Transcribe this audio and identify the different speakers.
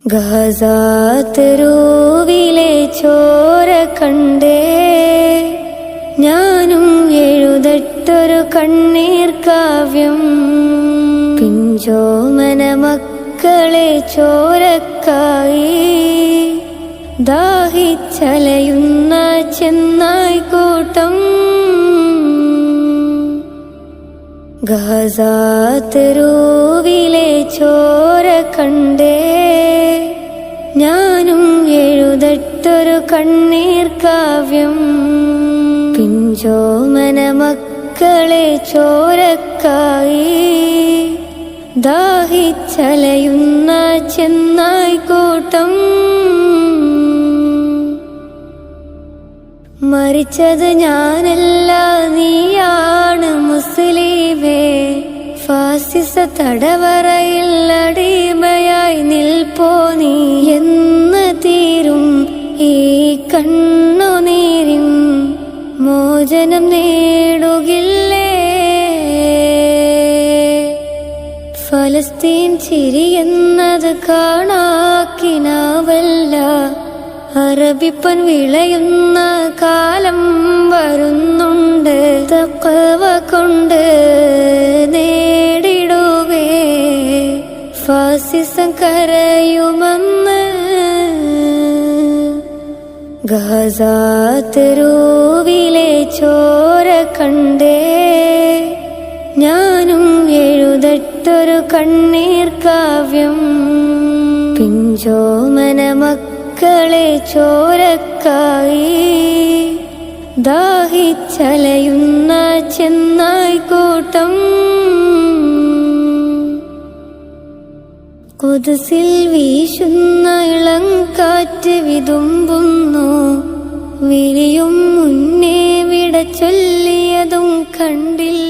Speaker 1: ഗസാതെരുവിലെ ചോര കണ്ടേ ഞാനും എഴുതട്ടൊരു കണ്ണീർ കാവ്യം. പിഞ്ചോമന മക്കളെ ചോരക്കായി ദാഹിച്ചലയുന്ന ചെന്നായ്ക്കൂട്ടം. ഗസാതെരുവിലെ ചോര കണ്ടേ ഞാനും എഴുതട്ടൊരു കണ്ണീർ കാവ്യം. പിഞ്ചോമന മക്കളെ ചോരക്കായി ദാഹിച്ചലയുന്ന ചെന്നായ്ക്കൂട്ടം. മരിച്ചത് ഞാനല്ല നീയാണ് മുസ്ലിമേ. ഫാസിസ തടവറയിൽ അടിമയായി നിൽപ്പോ നീ എന്ന് തീരും ഈ കണ്ണുനീരിൻ മോചനം നേടുകില്ലേ. ഫലസ്തീൻ ചിരിയെന്നത് കാണാക്കിനാവല്ല. അറബിപ്പൻ വിളയുന്ന കാലം വരുന്നുണ്ട്. തഖ്വ കൊണ്ട് നേടിടുവേ ഫാസിസം കരയുമെന്ന്. ഗസാതെരുവിലെ ചോര കണ്ടേ ഞാനും എഴുതട്ടൊരു കണ്ണീർ കാവ്യം. പിഞ്ചോമന മക്കളെ ചോരക്കായി ദാഹിച്ചലയുന്ന ചെന്നായ്ക്കൂട്ടം. ഖുദ്സിൽ വീശുന്ന ഇളം കാറ്റ് വിതുമ്പുന്നു. വിരിയും മുന്നേ വിട ചൊല്ലിയതും കണ്ടില്ല.